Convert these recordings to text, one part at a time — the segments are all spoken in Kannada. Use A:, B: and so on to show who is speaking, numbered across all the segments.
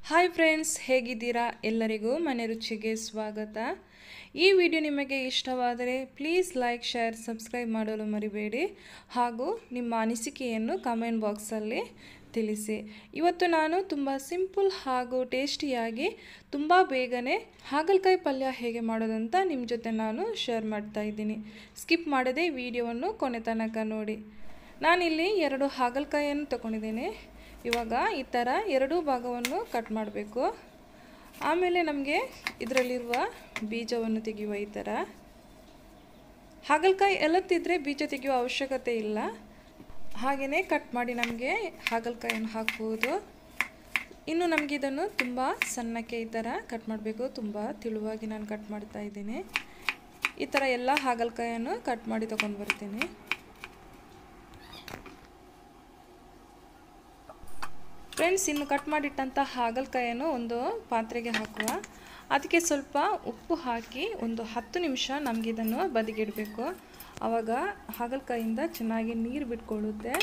A: ಹಾಯ್ ಫ್ರೆಂಡ್ಸ್, ಹೇಗಿದ್ದೀರಾ? ಎಲ್ಲರಿಗೂ ಮನೆ ರುಚಿಗೆ ಸ್ವಾಗತ. ಈ ವಿಡಿಯೋ ನಿಮಗೆ ಇಷ್ಟವಾದರೆ ಪ್ಲೀಸ್ ಲೈಕ್, ಶೇರ್, ಸಬ್ಸ್ಕ್ರೈಬ್ ಮಾಡಲು ಮರಿಬೇಡಿ. ಹಾಗೂ ನಿಮ್ಮ ಅನಿಸಿಕೆಯನ್ನು ಕಾಮೆಂಟ್ ಬಾಕ್ಸಲ್ಲಿ ತಿಳಿಸಿ. ಇವತ್ತು ನಾನು ತುಂಬ ಸಿಂಪಲ್ ಹಾಗೂ ಟೇಸ್ಟಿಯಾಗಿ ತುಂಬ ಬೇಗನೆ ಹಾಗಲಕಾಯಿ ಪಲ್ಯ ಹೇಗೆ ಮಾಡೋದಂತ ನಿಮ್ಮ ಜೊತೆ ನಾನು ಶೇರ್ ಮಾಡ್ತಾ ಇದ್ದೀನಿ. ಸ್ಕಿಪ್ ಮಾಡದೆ ವಿಡಿಯೋವನ್ನು ಕೊನೆ ತನಕ ನೋಡಿ. ನಾನಿಲ್ಲಿ 2 ಹಾಗಲಕಾಯಿಯನ್ನು ತಗೊಂಡಿದ್ದೀನಿ. ಇವಾಗ ಈ ಥರ 2 ಭಾಗವನ್ನು ಕಟ್ ಮಾಡಬೇಕು. ಆಮೇಲೆ ನಮಗೆ ಇದರಲ್ಲಿರುವ ಬೀಜವನ್ನು ತೆಗೆಯುವ. ಈ ಥರ ಹಾಗಲಕಾಯಿ ಎಲತ್ತಿದ್ರೆ ಬೀಜ ತೆಗೆಯುವ ಅವಶ್ಯಕತೆ ಇಲ್ಲ. ಹಾಗೆಯೇ ಕಟ್ ಮಾಡಿ ನಮಗೆ ಹಾಗಲಕಾಯಿಯನ್ನು ಹಾಕ್ಬೋದು. ಇನ್ನು ನಮಗೆ ಇದನ್ನು ತುಂಬ ಸಣ್ಣಕ್ಕೆ ಈ ಥರ ಕಟ್ ಮಾಡಬೇಕು. ತುಂಬ ತೆಳುವಾಗಿ ನಾನು ಕಟ್ ಮಾಡ್ತಾ ಇದ್ದೀನಿ. ಈ ಥರ ಎಲ್ಲ ಹಾಗಲಕಾಯಿಯನ್ನು ಕಟ್ ಮಾಡಿ ತಗೊಂಡು ಬರ್ತೀನಿ. ಫ್ರೆಂಡ್ಸ್, ಇನ್ನು ಕಟ್ ಮಾಡಿಟ್ಟಂಥ ಹಾಗಲಕಾಯಿಯನ್ನು ಒಂದು ಪಾತ್ರೆಗೆ ಹಾಕುವ. ಅದಕ್ಕೆ ಸ್ವಲ್ಪ ಉಪ್ಪು ಹಾಕಿ ಒಂದು 10 ನಿಮಿಷ ನಮಗೆ ಇದನ್ನು ಬದಿಗಿಡಬೇಕು. ಆವಾಗ ಹಾಗಲಕಾಯಿಂದ ಚೆನ್ನಾಗಿ ನೀರು ಬಿಟ್ಕೊಳ್ಳುತ್ತೆ.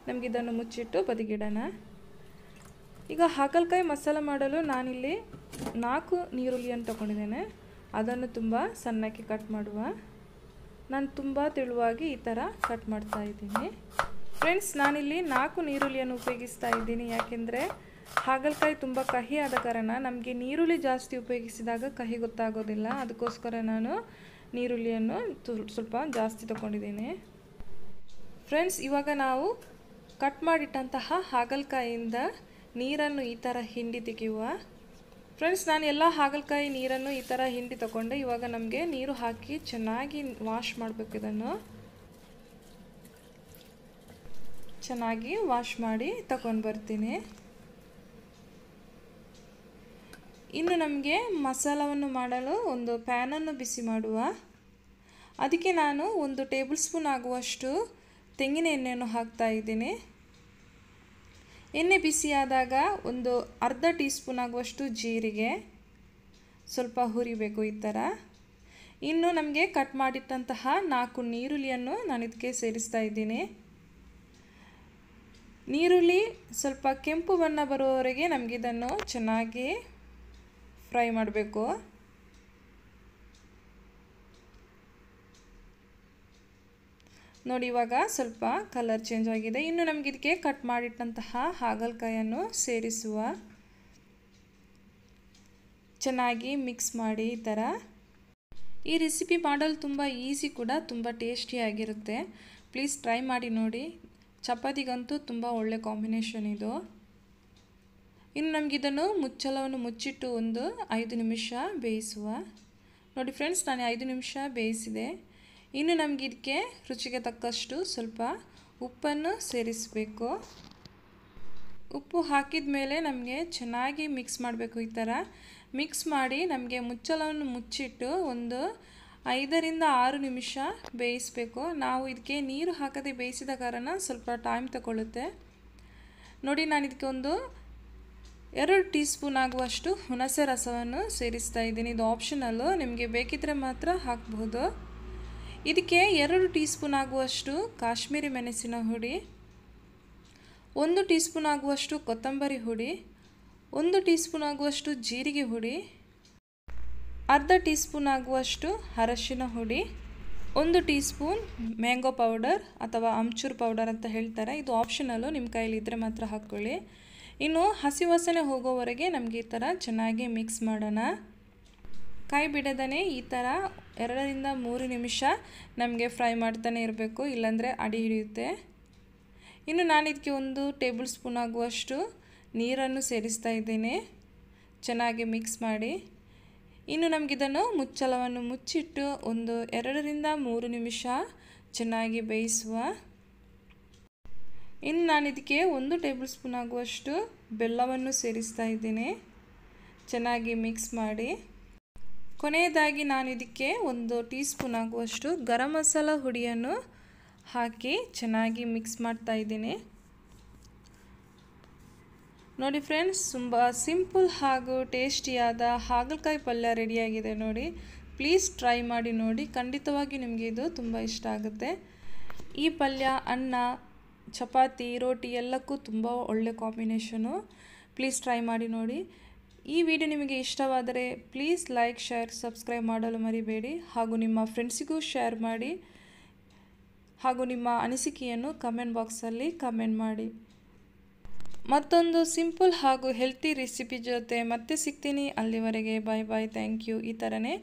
A: ನಮಗಿದನ್ನು ಮುಚ್ಚಿಟ್ಟು ಬದಿಗಿಡೋಣ. ಈಗ ಹಾಗಲಕಾಯಿ ಮಸಾಲೆ ಮಾಡಲು ನಾನಿಲ್ಲಿ 4 ನೀರುಳ್ಳಿಯನ್ನು ತಗೊಂಡಿದ್ದೇನೆ. ಅದನ್ನು ತುಂಬ ಸಣ್ಣಕ್ಕೆ ಕಟ್ ಮಾಡುವ. ನಾನು ತುಂಬ ತೆಳುವಾಗಿ ಈ ಥರ ಕಟ್ ಮಾಡ್ತಾ ಇದ್ದೀನಿ. ಫ್ರೆಂಡ್ಸ್, ನಾನಿಲ್ಲಿ 4 ನೀರುಳ್ಳಿಯನ್ನು ಉಪಯೋಗಿಸ್ತಾ ಇದ್ದೀನಿ. ಯಾಕೆಂದರೆ ಹಾಗಲಕಾಯಿ ತುಂಬ ಕಹಿ ಆದ ಕಾರಣ ನಮಗೆ ನೀರುಳ್ಳಿ ಜಾಸ್ತಿ ಉಪಯೋಗಿಸಿದಾಗ ಕಹಿ ಗೊತ್ತಾಗೋದಿಲ್ಲ. ಅದಕ್ಕೋಸ್ಕರ ನಾನು ನೀರುಳ್ಳಿಯನ್ನು ಸ್ವಲ್ಪ ಜಾಸ್ತಿ ತಗೊಂಡಿದ್ದೀನಿ. ಫ್ರೆಂಡ್ಸ್, ಇವಾಗ ನಾವು ಕಟ್ ಮಾಡಿಟ್ಟಂತಹ ಹಾಗಲಕಾಯಿಯಿಂದ ನೀರನ್ನು ಈ ಥರ ಹಿಂಡಿ ತೆಗೆಯುವ. ಫ್ರೆಂಡ್ಸ್, ನಾನು ಎಲ್ಲ ಹಾಗಲಕಾಯಿ ನೀರನ್ನು ಈ ಥರ ಹಿಂಡಿ ತಗೊಂಡೆ. ಇವಾಗ ನಮಗೆ ನೀರು ಹಾಕಿ ಚೆನ್ನಾಗಿ ವಾಶ್ ಮಾಡಬೇಕು. ಇದನ್ನು ಚೆನ್ನಾಗಿ ವಾಶ್ ಮಾಡಿ ತಗೊಂಡು ಬರ್ತೀನಿ. ಇನ್ನು ನಮಗೆ ಮಸಾಲವನ್ನು ಮಾಡಲು ಒಂದು ಪ್ಯಾನನ್ನು ಬಿಸಿ ಮಾಡುವ. ಅದಕ್ಕೆ ನಾನು 1 ಟೇಬಲ್ ಸ್ಪೂನ್ ಆಗುವಷ್ಟು ತೆಂಗಿನ ಎಣ್ಣೆಯನ್ನು ಹಾಕ್ತಾ ಇದ್ದೀನಿ. ಎಣ್ಣೆ ಬಿಸಿಯಾದಾಗ ಒಂದು ಅರ್ಧ ಟೀ ಸ್ಪೂನ್ ಆಗುವಷ್ಟು ಜೀರಿಗೆ ಸ್ವಲ್ಪ ಹುರಿಬೇಕು ಈ ಥರ. ಇನ್ನು ನಮಗೆ ಕಟ್ ಮಾಡಿಟ್ಟಂತಹ 4 ನೀರುಳ್ಳಿಯನ್ನು ನಾನು ಇದಕ್ಕೆ ಸೇರಿಸ್ತಾ ಇದ್ದೀನಿ. ನೀರುಳ್ಳಿ ಸ್ವಲ್ಪ ಕೆಂಪು ಬಣ್ಣ ಬರುವವರೆಗೆ ನಮಗಿದನ್ನು ಚೆನ್ನಾಗಿ ಫ್ರೈ ಮಾಡಬೇಕು. ನೋಡಿ, ಇವಾಗ ಸ್ವಲ್ಪ ಕಲರ್ ಚೇಂಜ್ ಆಗಿದೆ. ಇನ್ನು ನಮಗೆ ಇದಕ್ಕೆ ಕಟ್ ಮಾಡಿಟ್ಟಂತಹ ಹಾಗಲಕಾಯಿಯನ್ನು ಸೇರಿಸುವ. ಚೆನ್ನಾಗಿ ಮಿಕ್ಸ್ ಮಾಡಿ ಈ ಥರ. ಈ ರೆಸಿಪಿ ಮಾಡಲು ತುಂಬ ಈಸಿ ಕೂಡ, ತುಂಬ ಟೇಸ್ಟಿಯಾಗಿರುತ್ತೆ. ಪ್ಲೀಸ್ ಟ್ರೈ ಮಾಡಿ ನೋಡಿ. ಚಪಾತಿಗಂತೂ ತುಂಬ ಒಳ್ಳೆ ಕಾಂಬಿನೇಷನ್ ಇದು. ಇನ್ನು ನಮಗಿದನ್ನು ಮುಚ್ಚಳವನ್ನು ಮುಚ್ಚಿಟ್ಟು ಒಂದು 5 ನಿಮಿಷ ಬೇಯಿಸುವ. ನೋಡಿ ಫ್ರೆಂಡ್ಸ್, ನಾನು 5 ನಿಮಿಷ ಬೇಯಿಸಿದೆ. ಇನ್ನು ನಮಗೆ ಇದಕ್ಕೆ ರುಚಿಗೆ ತಕ್ಕಷ್ಟು ಸ್ವಲ್ಪ ಉಪ್ಪನ್ನು ಸೇರಿಸಬೇಕು. ಉಪ್ಪು ಹಾಕಿದ ಮೇಲೆ ನಮಗೆ ಚೆನ್ನಾಗಿ ಮಿಕ್ಸ್ ಮಾಡಬೇಕು. ಈ ಥರ ಮಿಕ್ಸ್ ಮಾಡಿ ನಮಗೆ ಮುಚ್ಚಳವನ್ನು ಮುಚ್ಚಿಟ್ಟು ಒಂದು 5 ರಿಂದ 6 ನಿಮಿಷ ಬೇಯಿಸಬೇಕು. ನಾವು ಇದಕ್ಕೆ ನೀರು ಹಾಕದೆ ಬೇಯಿಸಿದ ಕಾರಣ ಸ್ವಲ್ಪ ಟೈಮ್ ತಗೊಳ್ಳುತ್ತೆ. ನೋಡಿ, ನಾನು ಇದಕ್ಕೆ ಒಂದು 2 ಟೀ ಸ್ಪೂನ್ ಆಗುವಷ್ಟು ಹುಣಸೆ ರಸವನ್ನು ಸೇರಿಸ್ತಾ ಇದ್ದೀನಿ. ಇದು ಆಪ್ಷನಲ್ಲು, ನಿಮಗೆ ಬೇಕಿದ್ದರೆ ಮಾತ್ರ ಹಾಕಬಹುದು. ಇದಕ್ಕೆ 2 ಟೀ ಸ್ಪೂನ್ ಆಗುವಷ್ಟು ಕಾಶ್ಮೀರಿ ಮೆಣಸಿನ ಹುಡಿ, 1 ಟೀ ಸ್ಪೂನ್ ಆಗುವಷ್ಟು ಕೊತ್ತಂಬರಿ ಹುಡಿ, 1 ಟೀ ಸ್ಪೂನ್ ಆಗುವಷ್ಟು ಜೀರಿಗೆ ಹುಡಿ, ಅರ್ಧ ಟೀ ಸ್ಪೂನ್ ಆಗುವಷ್ಟು ಅರಶಿನ ಹುಡಿ, 1 ಟೀ ಸ್ಪೂನ್ ಮ್ಯಾಂಗೋ ಪೌಡರ್ ಅಥವಾ ಆಮ್ಚೂರ್ ಪೌಡರ್ ಅಂತ ಹೇಳ್ತಾರೆ. ಇದು ಆಪ್ಷನಲ್ಲು, ನಿಮ್ಮ ಕೈಲಿ ಇದ್ದರೆ ಮಾತ್ರ ಹಾಕ್ಕೊಳ್ಳಿ. ಇನ್ನು ಹಸಿ ವಾಸನೆ ಹೋಗೋವರೆಗೆ ನಮಗೆ ಈ ಥರ ಚೆನ್ನಾಗಿ ಮಿಕ್ಸ್ ಮಾಡೋಣ. ಕೈ ಬಿಡದೇ ಈ ಥರ 2 ರಿಂದ 3 ನಿಮಿಷ ನಮಗೆ ಫ್ರೈ ಮಾಡ್ತಾನೆ ಇರಬೇಕು, ಇಲ್ಲಾಂದರೆ ಅಡಿ ಹಿಡಿಯುತ್ತೆ. ಇನ್ನು ನಾನು ಇದಕ್ಕೆ 1 ಟೇಬಲ್ ಸ್ಪೂನ್ ಆಗುವಷ್ಟು ನೀರನ್ನು ಸೇರಿಸ್ತಾ ಇದ್ದೀನಿ. ಚೆನ್ನಾಗಿ ಮಿಕ್ಸ್ ಮಾಡಿ ಇನ್ನು ನಮಗಿದನ್ನು ಮುಚ್ಚಳವನ್ನು ಮುಚ್ಚಿಟ್ಟು ಒಂದು 2 ರಿಂದ 3 ನಿಮಿಷ ಚೆನ್ನಾಗಿ ಬೇಯಿಸುವ. ಇನ್ನು ನಾನು ಇದಕ್ಕೆ 1 ಟೇಬಲ್ ಸ್ಪೂನ್ ಆಗುವಷ್ಟು ಬೆಲ್ಲವನ್ನು ಸೇರಿಸ್ತಾ ಇದ್ದೀನಿ. ಚೆನ್ನಾಗಿ ಮಿಕ್ಸ್ ಮಾಡಿ ಕೊನೆಯದಾಗಿ ನಾನು ಇದಕ್ಕೆ 1 ಟೀ ಸ್ಪೂನ್ ಆಗುವಷ್ಟು ಗರಂ ಮಸಾಲ ಹುಡಿಯನ್ನು ಹಾಕಿ ಚೆನ್ನಾಗಿ ಮಿಕ್ಸ್ ಮಾಡ್ತಾ ಇದ್ದೀನಿ. ನೋಡಿ ಫ್ರೆಂಡ್ಸ್, ತುಂಬ ಸಿಂಪಲ್ ಹಾಗೂ ಟೇಸ್ಟಿಯಾದ ಹಾಗಲಕಾಯಿ ಪಲ್ಯ ರೆಡಿಯಾಗಿದೆ ನೋಡಿ. ಪ್ಲೀಸ್ ಟ್ರೈ ಮಾಡಿ ನೋಡಿ, ಖಂಡಿತವಾಗಿ ನಿಮಗೆ ಇದು ತುಂಬ ಇಷ್ಟ ಆಗುತ್ತೆ. ಈ ಪಲ್ಯ ಅನ್ನ, ಚಪಾತಿ, ರೋಟಿ ಎಲ್ಲಕ್ಕೂ ತುಂಬ ಒಳ್ಳೆ ಕಾಂಬಿನೇಷನು. ಪ್ಲೀಸ್ ಟ್ರೈ ಮಾಡಿ ನೋಡಿ. ಈ ವಿಡಿಯೋ ನಿಮಗೆ ಇಷ್ಟವಾದರೆ ಪ್ಲೀಸ್ ಲೈಕ್, ಶೇರ್, ಸಬ್ಸ್ಕ್ರೈಬ್ ಮಾಡಲು ಮರಿಬೇಡಿ. ಹಾಗೂ ನಿಮ್ಮ ಫ್ರೆಂಡ್ಸಿಗೂ ಶೇರ್ ಮಾಡಿ. ಹಾಗೂ ನಿಮ್ಮ ಅನಿಸಿಕೆಯನ್ನು ಕಮೆಂಟ್ ಬಾಕ್ಸಲ್ಲಿ ಕಮೆಂಟ್ ಮಾಡಿ. ಮತ್ತೊಂದು ಸಿಂಪಲ್ ಹಾಗೂ ಹೆಲ್ತಿ ರೆಸಿಪಿ ಜೊತೆ ಮತ್ತೆ ಸಿಗ್ತೀನಿ. ಅಲ್ಲಿವರೆಗೆ ಬಾಯ್ ಬಾಯ್. Thank you. ಈ ಥರನೇ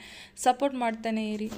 A: ಸಪೋರ್ಟ್ ಮಾಡ್ತಾನೆ ಇರಿ.